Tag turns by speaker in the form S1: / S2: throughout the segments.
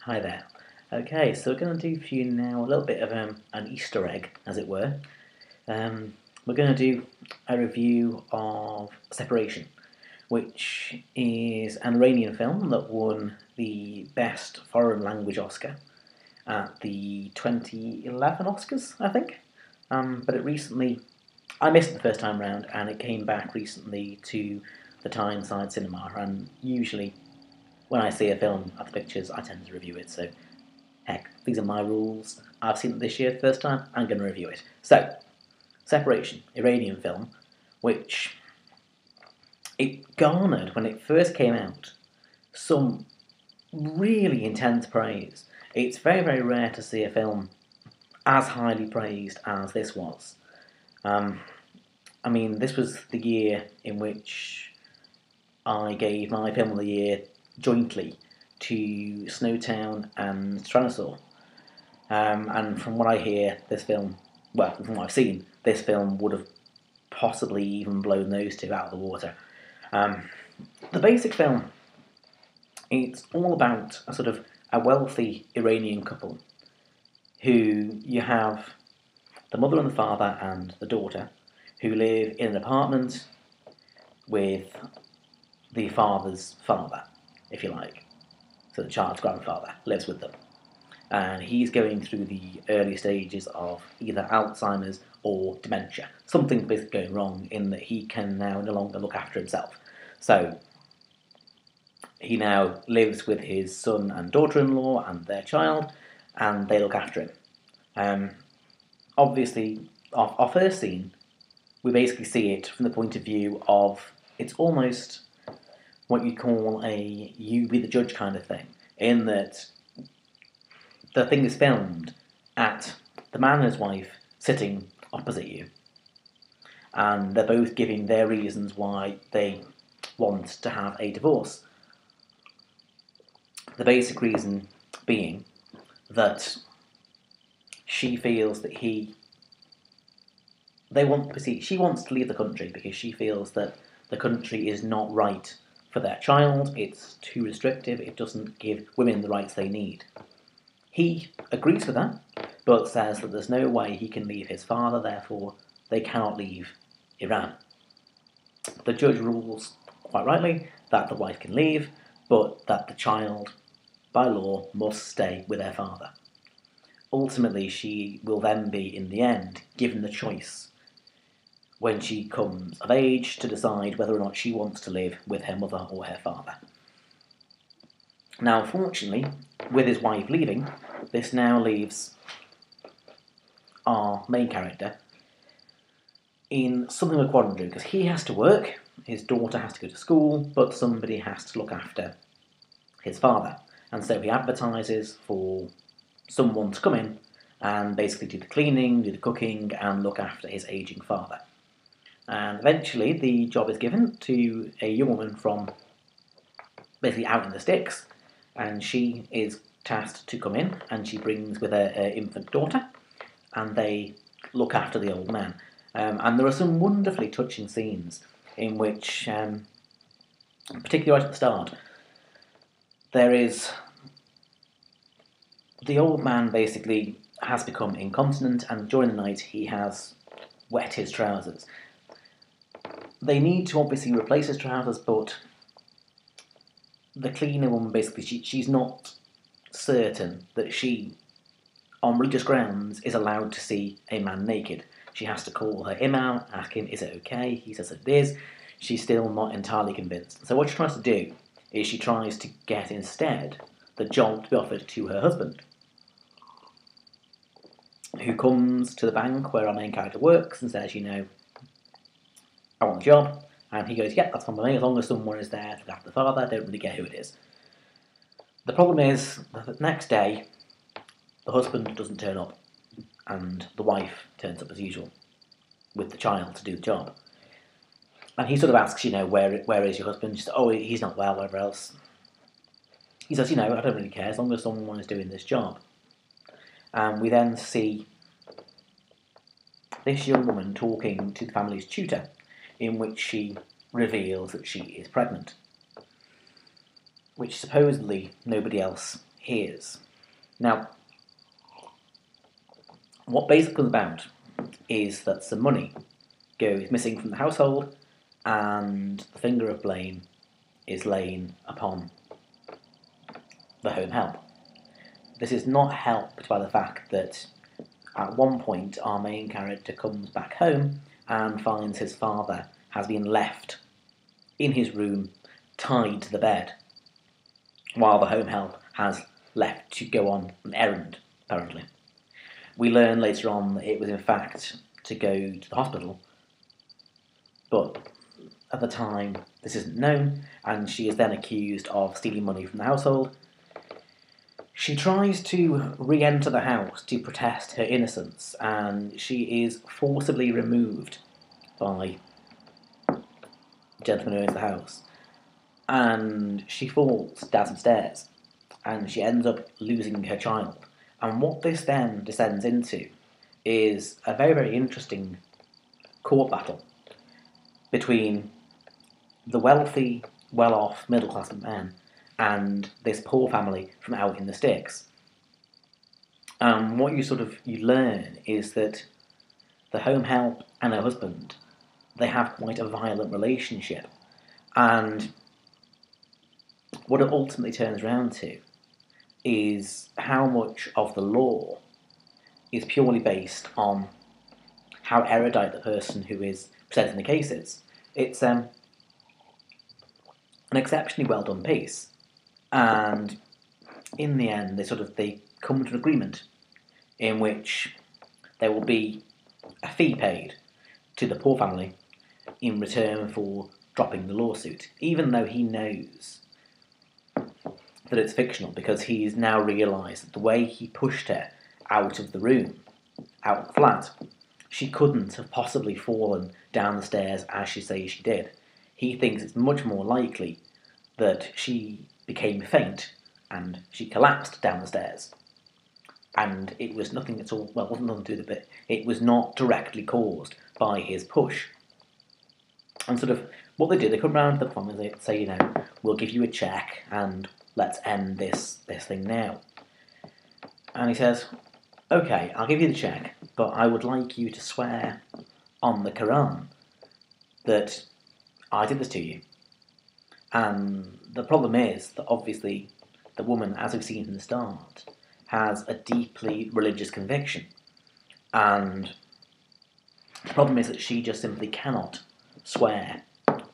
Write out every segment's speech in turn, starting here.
S1: Hi there. Okay, so we're going to do for you now a little bit of an Easter egg, as it were. We're going to do a review of Separation, which is an Iranian film that won the Best Foreign Language Oscar at the 2011 Oscars, I think. But I missed it the first time round, and it came back recently to the Tyneside Cinema. And usually, when I see a film at the pictures, I tend to review it. So heck, these are my rules. I've seen it this year the first time, I'm going to review it. So, Separation, Iranian film, which it garnered, when it first came out, some really intense praise. It's very, very rare to see a film as highly praised as this was. This was the year in which I gave my Film of the Year jointly to Snowtown and Tyrannosaur. And from what I hear, from what I've seen, this film would have possibly even blown those two out of the water. The basic film, it's all about a wealthy Iranian couple who you have the mother and the father and the daughter who live in an apartment with the father's father, if you like. So the child's grandfather lives with them. And he's going through the early stages of either Alzheimer's or dementia. Something's basically going wrong in that he can now no longer look after himself. So he now lives with his son and daughter-in-law and their child, and they look after him. Obviously, our first scene, we basically see it from the point of view of, it's almost what you call a you be the judge kind of thing, in that the thing is filmed at the man and his wife sitting opposite you, and they're both giving their reasons why they want to have a divorce. The basic reason being that she feels that she wants to leave the country because she feels that the country is not right for their child, it's too restrictive, it doesn't give women the rights they need. He agrees with that, but says that there's no way he can leave his father, therefore they cannot leave Iran. The judge rules, quite rightly, that the wife can leave, but that the child, by law, must stay with their father. Ultimately, she will then be, in the end, given the choice when she comes of age to decide whether or not she wants to live with her mother or her father. Now, fortunately, with his wife leaving, this now leaves our main character in something of a quandary, because he has to work, his daughter has to go to school, but somebody has to look after his father. And so he advertises for someone to come in and basically do the cleaning, do the cooking, and look after his ageing father. And eventually the job is given to a young woman from basically out in the sticks, and she is tasked to come in, and she brings with her infant daughter, and they look after the old man. And there are some wonderfully touching scenes in which, particularly right at the start, there is the old man basically has become incontinent, and during the night he has wet his trousers. They need to obviously replace his trousers, but the cleaner woman basically, she's not certain that she, on religious grounds, is allowed to see a man naked. She has to call her imam, ask him, is it okay? He says it is. She's still not entirely convinced. So what she tries to do is she tries to get instead the job to be offered to her husband, who comes to the bank where our main character works and says, I want the job. And he goes, yeah, that's fine by me, as long as someone is there to look after the father, I don't really care who it is. The problem is that the next day, the husband doesn't turn up, and the wife turns up as usual with the child to do the job. And he asks, where is your husband? She says, oh, he's not well, whatever else. He says, I don't really care, as long as someone is doing this job. And we then see this young woman talking to the family's tutor, in which she reveals that she is pregnant, which supposedly nobody else hears. Now, what basically comes about is that some money goes missing from the household, and the finger of blame is laid upon the home help. This is not helped by the fact that at one point our main character comes back home and finds his father has been left in his room, tied to the bed, while the home help has left to go on an errand, apparently. We learn later on that it was in fact to go to the hospital, but at the time this isn't known, and she is then accused of stealing money from the household. She tries to re-enter the house to protest her innocence, and she is forcibly removed by the gentleman who owns the house. And she falls down some stairs, and she ends up losing her child. And what this then descends into is a very, very interesting court battle between the wealthy, well-off, middle-class man and this poor family from out in the sticks. What you learn is that the home help and her husband, they have quite a violent relationship, and what it ultimately turns around to is how much of the law is purely based on how erudite the person who is presenting the case is. It's an exceptionally well done piece, and in the end they come to an agreement in which there will be a fee paid to the poor family in return for dropping the lawsuit, even though he knows that it's fictional, because he's now realised that the way he pushed her out of the room, out of the flat, she couldn't have possibly fallen down the stairs as she says she did. He thinks it's much more likely that she became faint and she collapsed down the stairs. And it was nothing at all, well, it wasn't nothing to do with it, it was not directly caused by his push. And what they do, they come round to the family and they say, we'll give you a cheque and let's end this thing now. And he says, okay, I'll give you the cheque, but I would like you to swear on the Quran that I did this to you. And the problem is that obviously the woman, as we've seen from the start, has a deeply religious conviction. And the problem is that she just simply cannot swear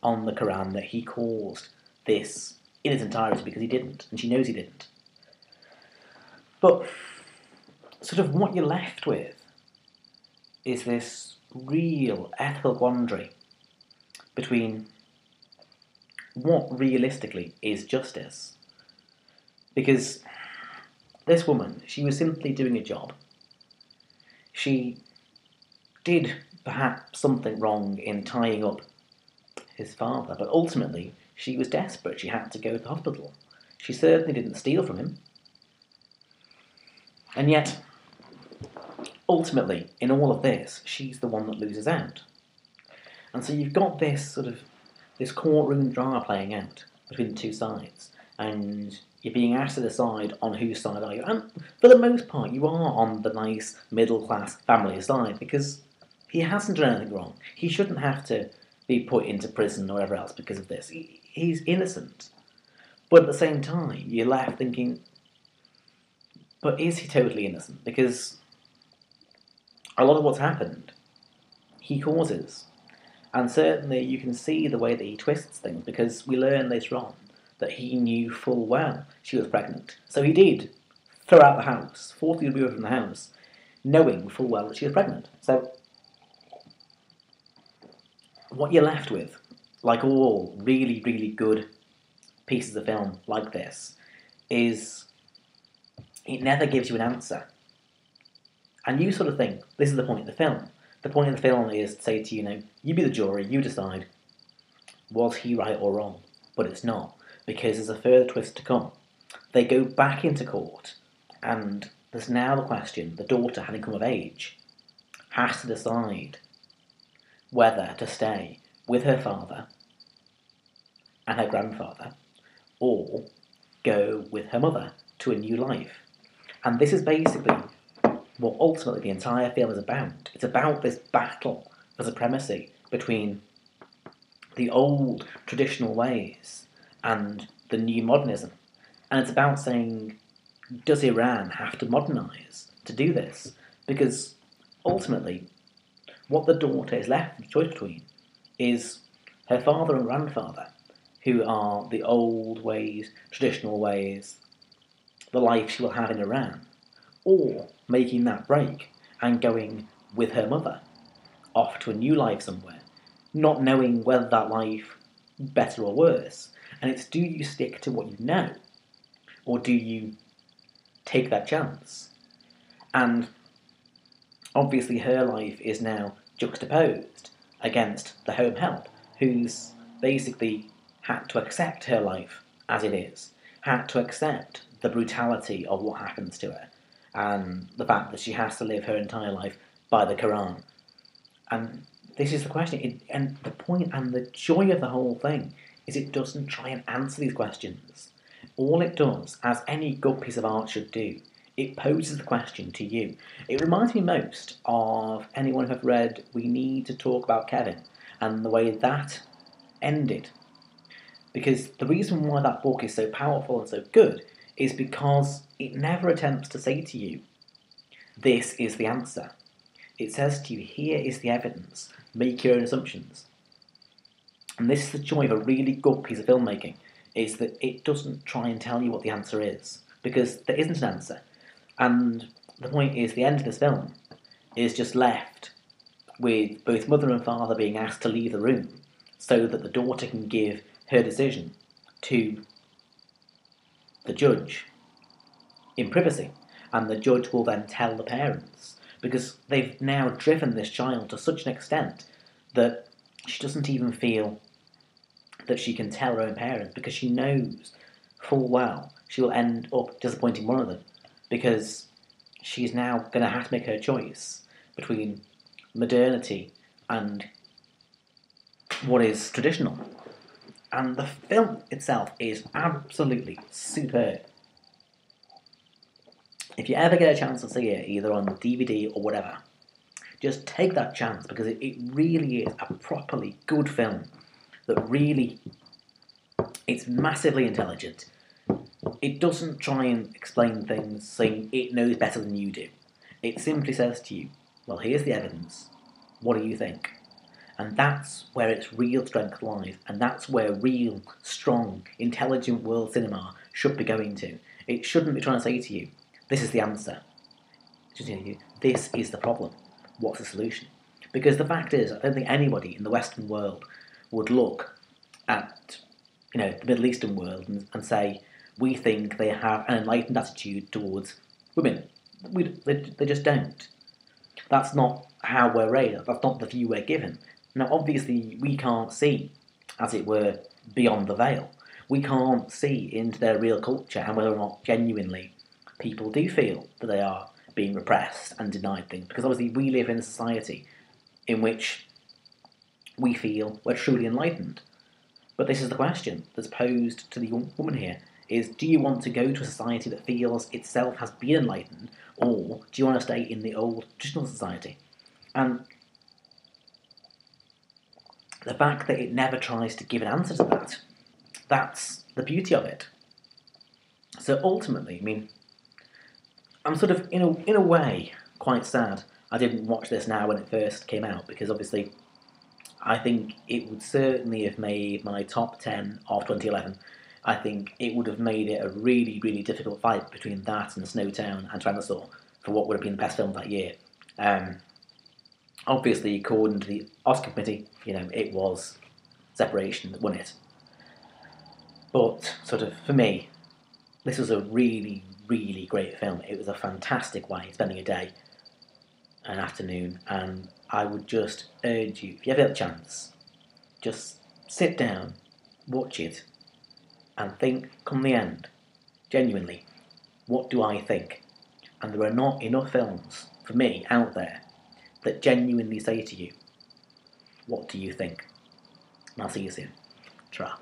S1: on the Quran that he caused this in its entirety, because he didn't, and she knows he didn't. But what you're left with is this real ethical quandary between what realistically is justice. Because this woman, she was simply doing a job. She did perhaps something wrong in tying up his father, but ultimately she was desperate. She had to go to the hospital. She certainly didn't steal from him. And yet, ultimately, in all of this, she's the one that loses out. And so you've got this this courtroom drama playing out between the two sides, and you're being asked to decide on whose side are you. And for the most part, you are on the nice middle-class family side, because he hasn't done anything wrong. He shouldn't have to be put into prison or whatever else because of this. He's innocent. But at the same time, you're left thinking, but is he totally innocent? Because a lot of what's happened, he causes. And certainly you can see the way that he twists things, because we learn later on that he knew full well she was pregnant. So he did throw out the house, forcibly remove her from the house, knowing full well that she was pregnant. So what you're left with, like all really, really good pieces of film like this, is it never gives you an answer. And you think, this is the point of the film. The point of the film is to say to you, you be the jury, you decide, was he right or wrong? But it's not, because there's a further twist to come. They go back into court, and there's now the question, the daughter, having come of age, has to decide whether to stay with her father and her grandfather, or go with her mother to a new life. And this is basically what ultimately the entire film is about. It's about this battle for supremacy between the old traditional ways and the new modernism. And it's about saying, does Iran have to modernise to do this? Because ultimately, what the daughter is left with a choice between is her father and grandfather, who are the old ways, traditional ways, the life she will have in Iran, or making that break and going with her mother off to a new life somewhere, not knowing whether that life is better or worse. And it's, do you stick to what you know, or do you take that chance? And obviously her life is now juxtaposed against the home help, who's basically had to accept her life as it is, had to accept the brutality of what happens to her, and the fact that she has to live her entire life by the Quran. And this is the question, and the point and the joy of the whole thing is it doesn't try and answer these questions. All it does, as any good piece of art should do, it poses the question to you. It reminds me most of anyone who have read We Need to Talk About Kevin and the way that ended. Because the reason why that book is so powerful and so good is because it never attempts to say to you, this is the answer. It says to you, here is the evidence, make your own assumptions. And this is the joy of a really good piece of filmmaking, is that it doesn't try and tell you what the answer is, because there isn't an answer. And the point is, the end of this film is just left with both mother and father being asked to leave the room so that the daughter can give her decision to the judge in privacy. And the judge will then tell the parents, because they've now driven this child to such an extent that she doesn't even feel that she can tell her own parents, because she knows full well she will end up disappointing one of them, because she's now going to have to make her choice between modernity and what is traditional. And the film itself is absolutely superb. If you ever get a chance to see it, either on DVD or whatever, just take that chance, because it really is a properly good film that really, it's massively intelligent. It doesn't try and explain things saying it knows better than you do. It simply says to you, well, here's the evidence, what do you think? And that's where its real strength lies, and that's where real, strong, intelligent world cinema should be going to. It shouldn't be trying to say to you, this is the answer. It should say to you, this is the problem. What's the solution? Because the fact is, I don't think anybody in the Western world would look at, the Middle Eastern world and say, we think they have an enlightened attitude towards women. They just don't. That's not how we're raised. That's not the view we're given. Now, obviously, we can't see, as it were, beyond the veil. We can't see into their real culture and whether or not genuinely people do feel that they are being repressed and denied things. Because obviously we live in a society in which we feel we're truly enlightened. But this is the question that's posed to the young woman here, is do you want to go to a society that feels itself has been enlightened, or do you want to stay in the old traditional society? And the fact that it never tries to give an answer to that, that's the beauty of it. So ultimately, I'm sort of, in a way, quite sad I didn't watch this now when it first came out, because obviously I think it would certainly have made my top 10 of 2011. I think it would have made it a really, really difficult fight between that and Snowtown and Tyrannosaur for what would have been the best film that year. Obviously, according to the Oscar committee, it was Separation that won it. But, sort of, for me, this was a really, really great film. It was a fantastic way of spending a day, an afternoon, and I would just urge you, if you ever get a chance, just sit down, watch it, and think, come the end, genuinely, what do I think? And there are not enough films, for me, out there, that genuinely say to you, what do you think? And I'll see you soon. Tra.